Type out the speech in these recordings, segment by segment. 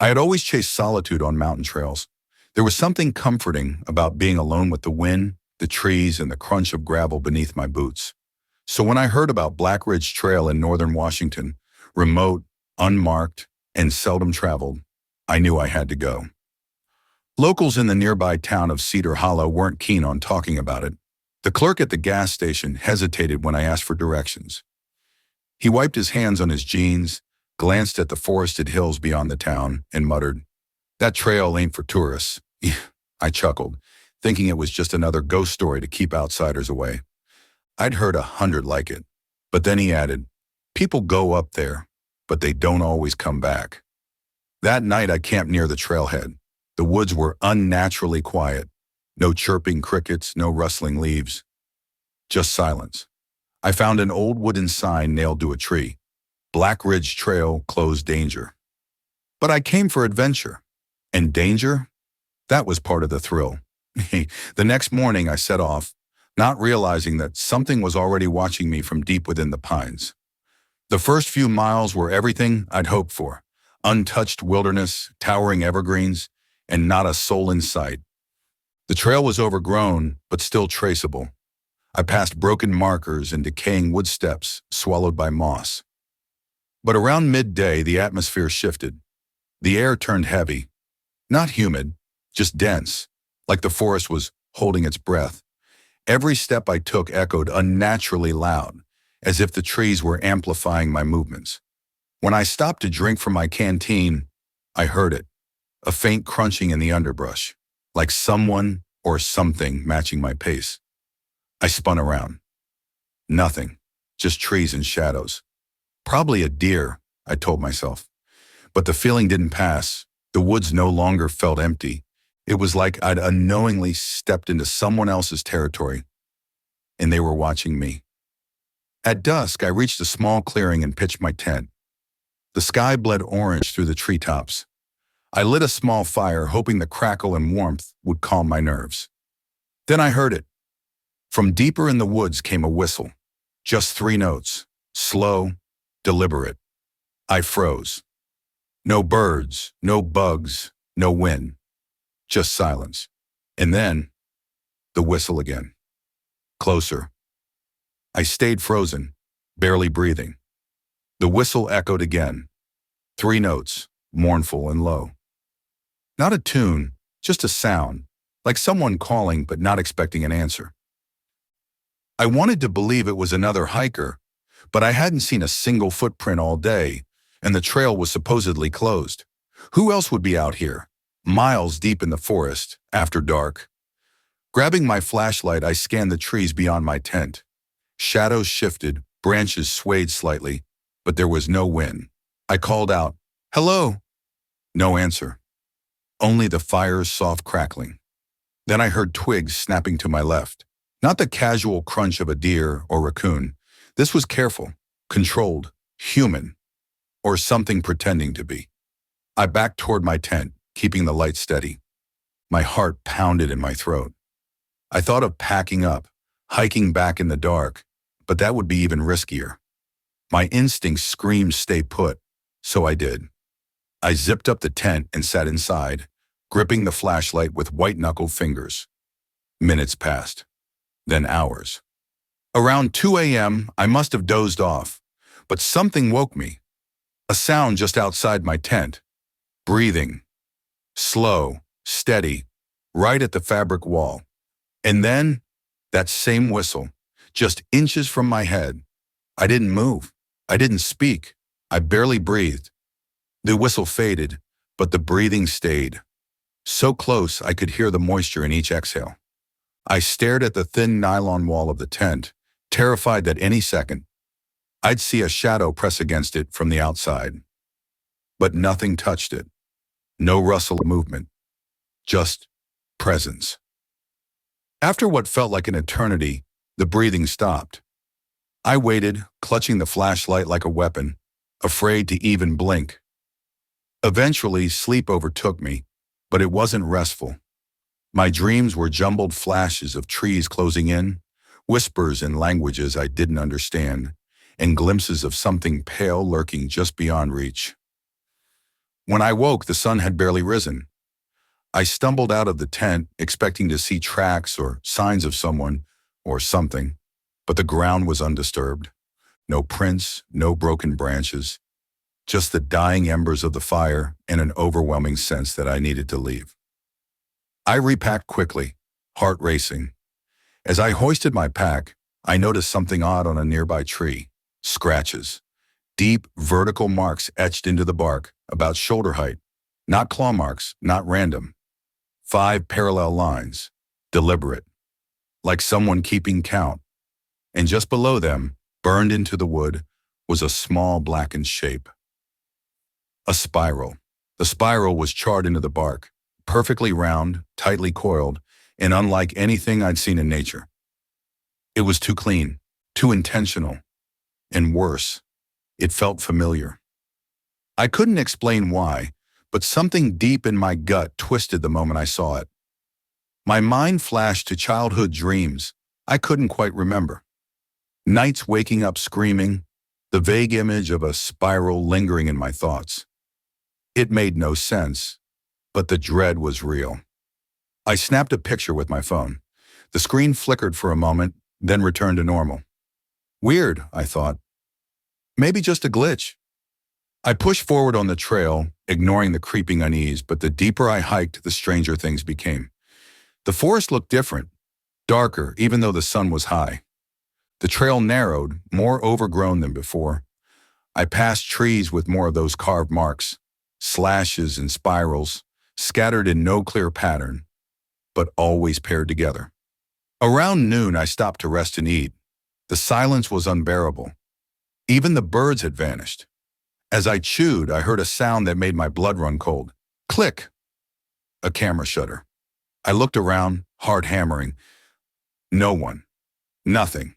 I had always chased solitude on mountain trails. There was something comforting about being alone with the wind, the trees, and the crunch of gravel beneath my boots. So when I heard about Blackridge Trail in northern Washington, remote, unmarked, and seldom traveled, I knew I had to go. Locals in the nearby town of Cedar Hollow weren't keen on talking about it. The clerk at the gas station hesitated when I asked for directions. He wiped his hands on his jeans, glanced at the forested hills beyond the town, and muttered, "That trail ain't for tourists." I chuckled, thinking it was just another ghost story to keep outsiders away. I'd heard 100 like it. But then he added, "People go up there, but they don't always come back." That night I camped near the trailhead. The woods were unnaturally quiet. No chirping crickets, no rustling leaves. Just silence. I found an old wooden sign nailed to a tree. Blackridge Trail, closed danger. But I came for adventure. And danger? That was part of the thrill. The next morning I set off, not realizing that something was already watching me from deep within the pines. The first few miles were everything I'd hoped for. Untouched wilderness, towering evergreens, and not a soul in sight. The trail was overgrown, but still traceable. I passed broken markers and decaying wood steps swallowed by moss. But around midday, the atmosphere shifted. The air turned heavy. Not humid, just dense, like the forest was holding its breath. Every step I took echoed unnaturally loud, as if the trees were amplifying my movements. When I stopped to drink from my canteen, I heard it, a faint crunching in the underbrush, like someone or something matching my pace. I spun around. Nothing, just trees and shadows. Probably a deer, I told myself. But the feeling didn't pass. The woods no longer felt empty. It was like I'd unknowingly stepped into someone else's territory, and they were watching me. At dusk, I reached a small clearing and pitched my tent. The sky bled orange through the treetops. I lit a small fire, hoping the crackle and warmth would calm my nerves. Then I heard it. From deeper in the woods came a whistle. Just 3 notes, slow, deliberate. I froze. No birds, no bugs, no wind. Just silence. And then, the whistle again. Closer. I stayed frozen, barely breathing. The whistle echoed again. 3 notes, mournful and low. Not a tune, just a sound, like someone calling but not expecting an answer. I wanted to believe it was another hiker, but I hadn't seen a single footprint all day, and the trail was supposedly closed. Who else would be out here, miles deep in the forest, after dark? Grabbing my flashlight, I scanned the trees beyond my tent. Shadows shifted, branches swayed slightly, but there was no wind. I called out, "Hello?" No answer. Only the fire's soft crackling. Then I heard twigs snapping to my left. Not the casual crunch of a deer or raccoon. This was careful, controlled, human, or something pretending to be. I backed toward my tent, keeping the light steady. My heart pounded in my throat. I thought of packing up, hiking back in the dark, but that would be even riskier. My instincts screamed stay put, so I did. I zipped up the tent and sat inside, gripping the flashlight with white-knuckled fingers. Minutes passed, then hours. Around 2 a.m., I must have dozed off, but something woke me. A sound just outside my tent. Breathing. Slow, steady, right at the fabric wall. And then, that same whistle, just inches from my head. I didn't move. I didn't speak. I barely breathed. The whistle faded, but the breathing stayed. So close I could hear the moisture in each exhale. I stared at the thin nylon wall of the tent, terrified that any second, I'd see a shadow press against it from the outside. But nothing touched it. No rustle of movement. Just presence. After what felt like an eternity, the breathing stopped. I waited, clutching the flashlight like a weapon, afraid to even blink. Eventually, sleep overtook me, but it wasn't restful. My dreams were jumbled flashes of trees closing in, whispers in languages I didn't understand, and glimpses of something pale lurking just beyond reach. When I woke, the sun had barely risen. I stumbled out of the tent, expecting to see tracks or signs of someone or something, but the ground was undisturbed. No prints, no broken branches, just the dying embers of the fire and an overwhelming sense that I needed to leave. I repacked quickly, heart racing. As I hoisted my pack, I noticed something odd on a nearby tree. Scratches. Deep, vertical marks etched into the bark, about shoulder height. Not claw marks, not random. 5 parallel lines. Deliberate. Like someone keeping count. And just below them, burned into the wood, was a small blackened shape. A spiral. The spiral was charred into the bark, perfectly round, tightly coiled, and unlike anything I'd seen in nature. It was too clean, too intentional, and worse, it felt familiar. I couldn't explain why, but something deep in my gut twisted the moment I saw it. My mind flashed to childhood dreams I couldn't quite remember. Nights waking up screaming, the vague image of a spiral lingering in my thoughts. It made no sense, but the dread was real. I snapped a picture with my phone. The screen flickered for a moment, then returned to normal. Weird, I thought. Maybe just a glitch. I pushed forward on the trail, ignoring the creeping unease, but the deeper I hiked, the stranger things became. The forest looked different, darker, even though the sun was high. The trail narrowed, more overgrown than before. I passed trees with more of those carved marks, slashes and spirals, scattered in no clear pattern, but always paired together. Around noon, I stopped to rest and eat. The silence was unbearable. Even the birds had vanished. As I chewed, I heard a sound that made my blood run cold. Click! A camera shutter. I looked around, heart hammering. No one. Nothing.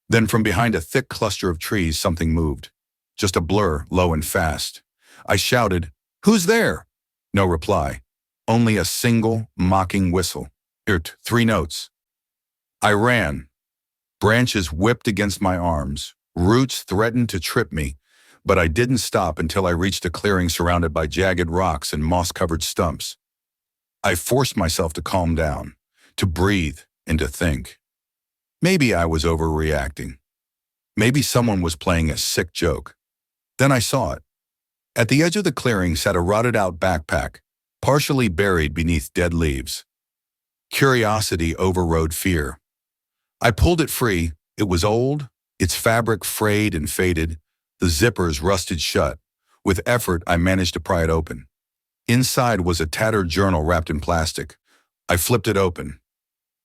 Then from behind a thick cluster of trees, something moved. Just a blur, low and fast. I shouted, "Who's there?" No reply. Only a single, mocking whistle. 3 notes. I ran. Branches whipped against my arms. Roots threatened to trip me, but I didn't stop until I reached a clearing surrounded by jagged rocks and moss-covered stumps. I forced myself to calm down, to breathe, and to think. Maybe I was overreacting. Maybe someone was playing a sick joke. Then I saw it. At the edge of the clearing sat a rotted-out backpack, partially buried beneath dead leaves. Curiosity overrode fear. I pulled it free. It was old, its fabric frayed and faded, the zippers rusted shut. With effort, I managed to pry it open. Inside was a tattered journal wrapped in plastic. I flipped it open.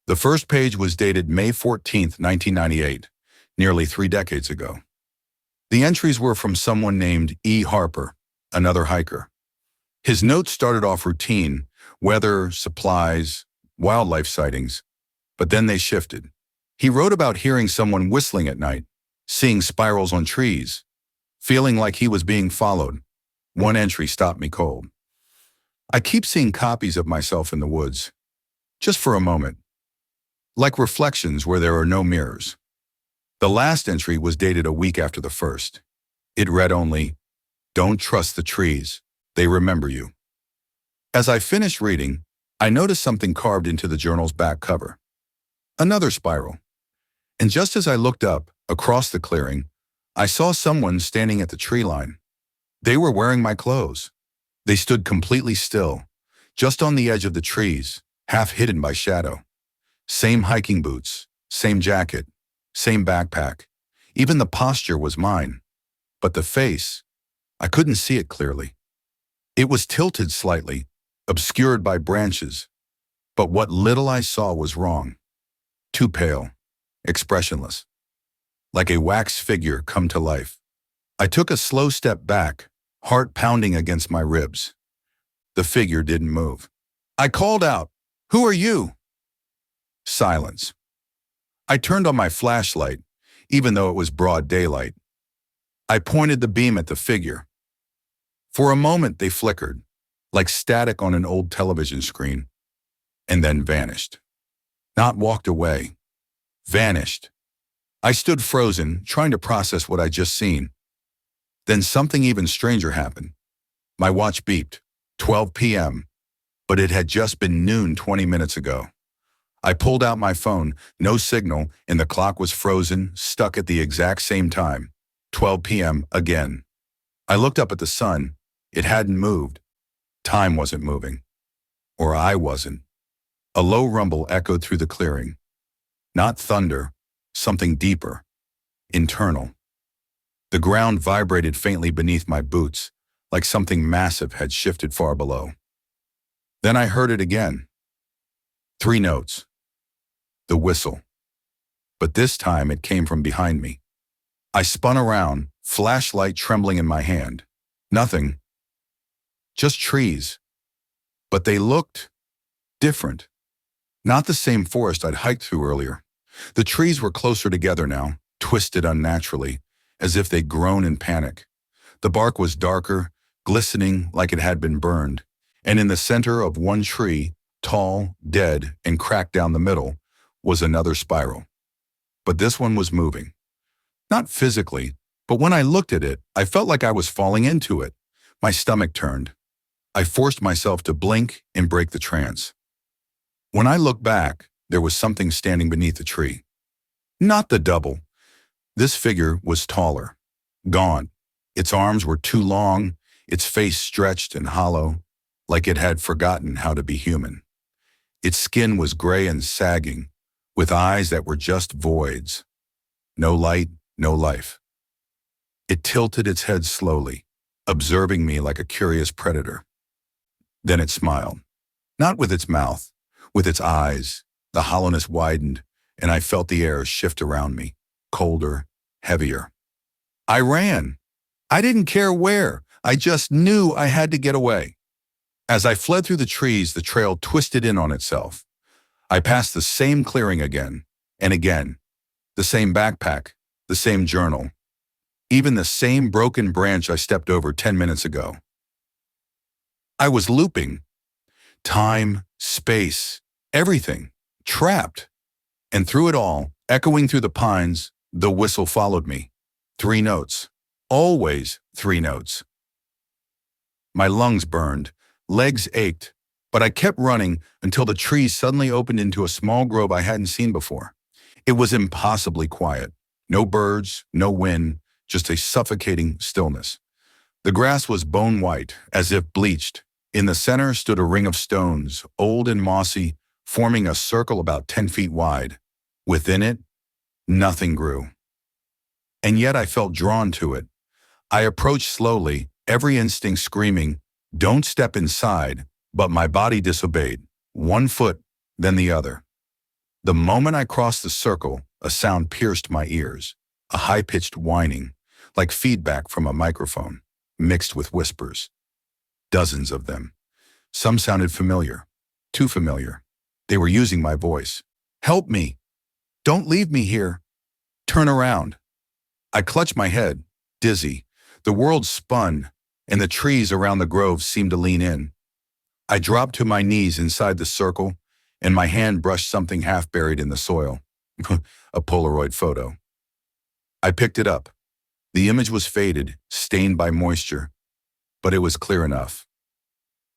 The first page was dated May 14th, 1998, nearly 3 decades ago. The entries were from someone named E. Harper, another hiker. His notes started off routine, weather, supplies, wildlife sightings, but then they shifted. He wrote about hearing someone whistling at night, seeing spirals on trees, feeling like he was being followed. One entry stopped me cold. I keep seeing copies of myself in the woods, just for a moment, like reflections where there are no mirrors. The last entry was dated a week after the first. It read only, "Don't trust the trees, they remember you." As I finished reading, I noticed something carved into the journal's back cover. Another spiral. And just as I looked up, across the clearing, I saw someone standing at the tree line. They were wearing my clothes. They stood completely still, just on the edge of the trees, half hidden by shadow. Same hiking boots, same jacket, same backpack. Even the posture was mine. But the face, I couldn't see it clearly. It was tilted slightly, obscured by branches. But what little I saw was wrong. Too pale, expressionless. Like a wax figure come to life. I took a slow step back, heart pounding against my ribs. The figure didn't move. I called out, "Who are you?" Silence. I turned on my flashlight, even though it was broad daylight. I pointed the beam at the figure. For a moment they flickered, like static on an old television screen, and then vanished. Not walked away. Vanished. I stood frozen, trying to process what I'd just seen. Then something even stranger happened. My watch beeped. 12 p.m., but it had just been noon 20 minutes ago. I pulled out my phone, no signal, and the clock was frozen, stuck at the exact same time. 12 p.m. again. I looked up at the sun. It hadn't moved. Time wasn't moving. Or I wasn't. A low rumble echoed through the clearing. Not thunder, something deeper, internal. The ground vibrated faintly beneath my boots, like something massive had shifted far below. Then I heard it again. 3 notes. The whistle. But this time it came from behind me. I spun around, flashlight trembling in my hand. Nothing. Just trees. But they looked different. Not the same forest I'd hiked through earlier. The trees were closer together now, twisted unnaturally, as if they'd grown in panic. The bark was darker, glistening like it had been burned, and in the center of one tree, tall, dead, and cracked down the middle, was another spiral. But this one was moving. Not physically, but when I looked at it, I felt like I was falling into it. My stomach turned. I forced myself to blink and break the trance. When I looked back, there was something standing beneath the tree. Not the double. This figure was taller, gaunt. Its arms were too long, its face stretched and hollow, like it had forgotten how to be human. Its skin was gray and sagging, with eyes that were just voids. No light, no life. It tilted its head slowly, observing me like a curious predator. Then it smiled. Not with its mouth, with its eyes. The hollowness widened, and I felt the air shift around me, colder, heavier. I ran. I didn't care where. I just knew I had to get away. As I fled through the trees, the trail twisted in on itself. I passed the same clearing again and again, the same backpack, the same journal, even the same broken branch I stepped over 10 minutes ago. I was looping. Time, space, everything, trapped. And through it all, echoing through the pines, the whistle followed me. 3 notes. Always 3 notes. My lungs burned, legs ached, but I kept running until the trees suddenly opened into a small grove I hadn't seen before. It was impossibly quiet. No birds, no wind, just a suffocating stillness. The grass was bone white, as if bleached. In the center stood a ring of stones, old and mossy, forming a circle about 10 feet wide. Within it, nothing grew. And yet I felt drawn to it. I approached slowly, every instinct screaming, "Don't step inside," but my body disobeyed, 1 foot, then the other. The moment I crossed the circle, a sound pierced my ears, a high-pitched whining, like feedback from a microphone, mixed with whispers. Dozens of them. Some sounded familiar, too familiar. They were using my voice. "Help me! Don't leave me here! Turn around!" I clutched my head, dizzy. The world spun, and the trees around the grove seemed to lean in. I dropped to my knees inside the circle, and my hand brushed something half buried in the soil. A Polaroid photo. I picked it up. The image was faded, stained by moisture, but it was clear enough.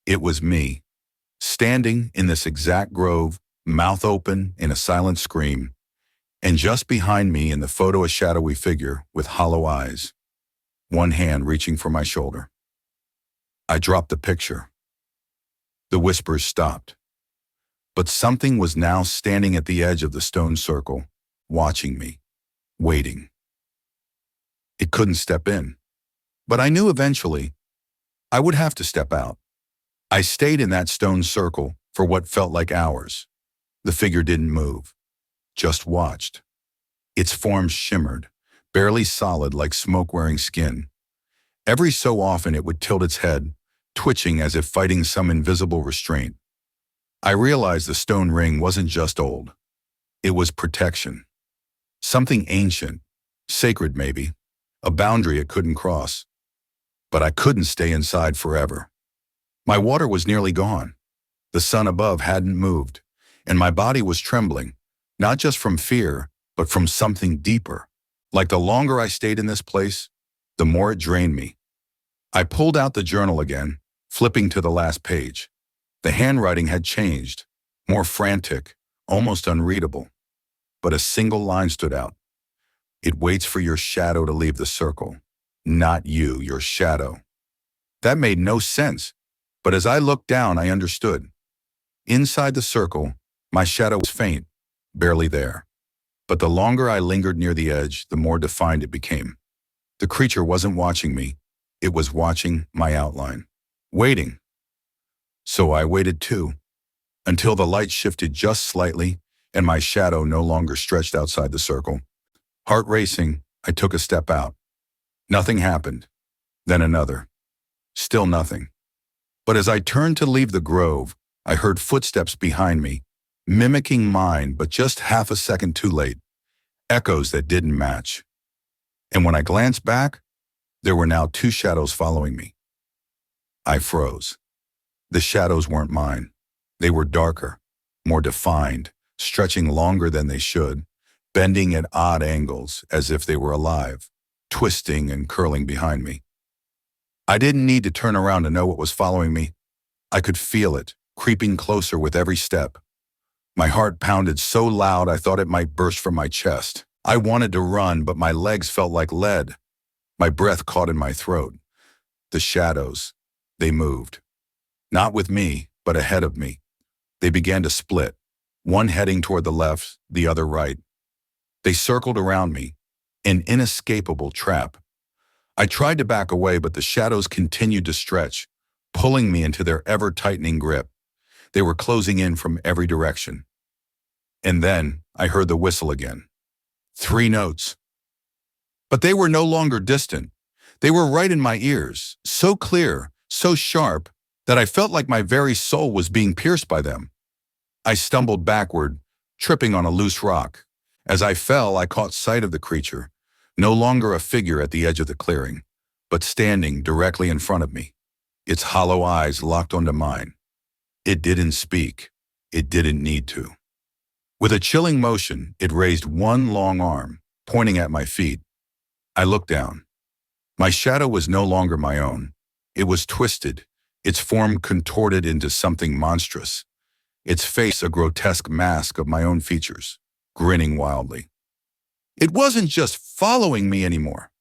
It was me, standing in this exact grove, mouth open in a silent scream, and just behind me in the photo a shadowy figure with hollow eyes, one hand reaching for my shoulder. I dropped the picture. The whispers stopped. But something was now standing at the edge of the stone circle, watching me, waiting. It couldn't step in, but I knew eventually I would have to step out. I stayed in that stone circle for what felt like hours. The figure didn't move, just watched. Its form shimmered, barely solid like smoke-wearing skin. Every so often it would tilt its head, twitching as if fighting some invisible restraint. I realized the stone ring wasn't just old. It was protection. Something ancient, sacred maybe, a boundary it couldn't cross. But I couldn't stay inside forever. My water was nearly gone. The sun above hadn't moved, and my body was trembling, not just from fear, but from something deeper. Like the longer I stayed in this place, the more it drained me. I pulled out the journal again, flipping to the last page. The handwriting had changed, more frantic, almost unreadable. But a single line stood out. It waits for your shadow to leave the circle. Not you, your shadow. That made no sense, but as I looked down, I understood. Inside the circle, my shadow was faint, barely there. But the longer I lingered near the edge, the more defined it became. The creature wasn't watching me. It was watching my outline. Waiting. So I waited too, until the light shifted just slightly and my shadow no longer stretched outside the circle. Heart racing, I took a step out. Nothing happened. Then another. Still nothing. But as I turned to leave the grove, I heard footsteps behind me, mimicking mine, but just half a second too late. Echoes that didn't match. And when I glanced back, there were now two shadows following me. I froze. The shadows weren't mine. They were darker, more defined, stretching longer than they should, bending at odd angles as if they were alive, twisting and curling behind me. I didn't need to turn around to know what was following me. I could feel it, creeping closer with every step. My heart pounded so loud I thought it might burst from my chest. I wanted to run, but my legs felt like lead. My breath caught in my throat. The shadows, they moved. Not with me, but ahead of me. They began to split, one heading toward the left, the other right. They circled around me, an inescapable trap. I tried to back away, but the shadows continued to stretch, pulling me into their ever-tightening grip. They were closing in from every direction. And then I heard the whistle again. 3 notes. But they were no longer distant. They were right in my ears, so clear, so sharp, that I felt like my very soul was being pierced by them. I stumbled backward, tripping on a loose rock. As I fell, I caught sight of the creature, no longer a figure at the edge of the clearing, but standing directly in front of me, its hollow eyes locked onto mine. It didn't speak. It didn't need to. With a chilling motion, it raised one long arm, pointing at my feet. I looked down. My shadow was no longer my own. It was twisted, its form contorted into something monstrous, its face a grotesque mask of my own features, grinning wildly. It wasn't just following me anymore.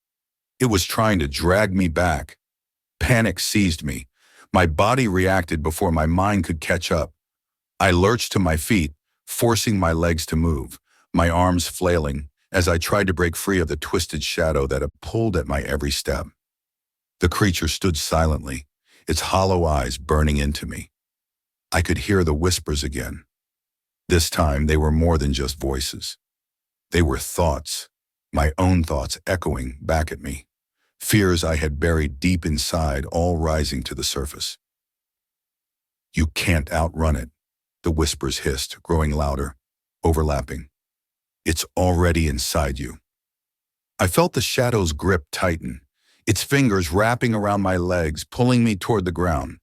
It was trying to drag me back. Panic seized me. My body reacted before my mind could catch up. I lurched to my feet, forcing my legs to move, my arms flailing as I tried to break free of the twisted shadow that had pulled at my every step. The creature stood silently, its hollow eyes burning into me. I could hear the whispers again. This time they were more than just voices. They were thoughts, my own thoughts echoing back at me, fears I had buried deep inside all rising to the surface. You can't outrun it, the whispers hissed, growing louder, overlapping. It's already inside you. I felt the shadow's grip tighten, its fingers wrapping around my legs, pulling me toward the ground.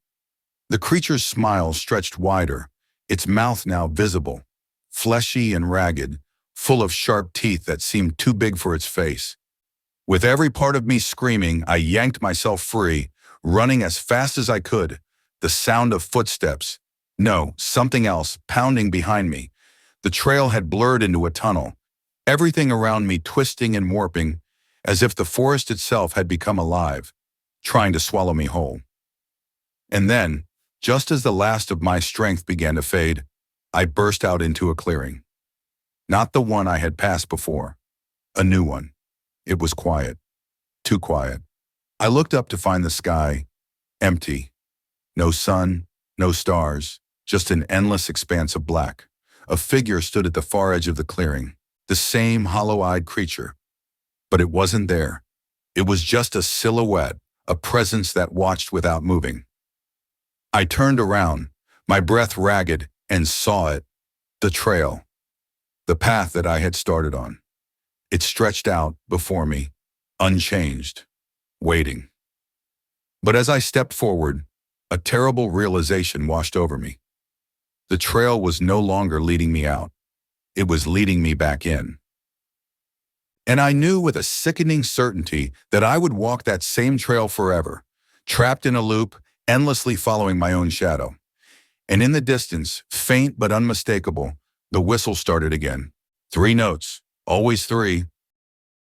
The creature's smile stretched wider, its mouth now visible, fleshy and ragged, full of sharp teeth that seemed too big for its face. With every part of me screaming, I yanked myself free, running as fast as I could, the sound of footsteps. No, something else, pounding behind me. The trail had blurred into a tunnel, everything around me twisting and warping, as if the forest itself had become alive, trying to swallow me whole. And then, just as the last of my strength began to fade, I burst out into a clearing. Not the one I had passed before, a new one. It was quiet, too quiet. I looked up to find the sky empty. No sun, no stars, just an endless expanse of black. A figure stood at the far edge of the clearing, the same hollow-eyed creature. But it wasn't there. It was just a silhouette, a presence that watched without moving. I turned around, my breath ragged, and saw it. The trail. The path that I had started on. It stretched out before me, unchanged, waiting. But as I stepped forward, a terrible realization washed over me. The trail was no longer leading me out. It was leading me back in. And I knew with a sickening certainty that I would walk that same trail forever, trapped in a loop, endlessly following my own shadow. And in the distance, faint but unmistakable, the whistle started again. 3 notes, always 3,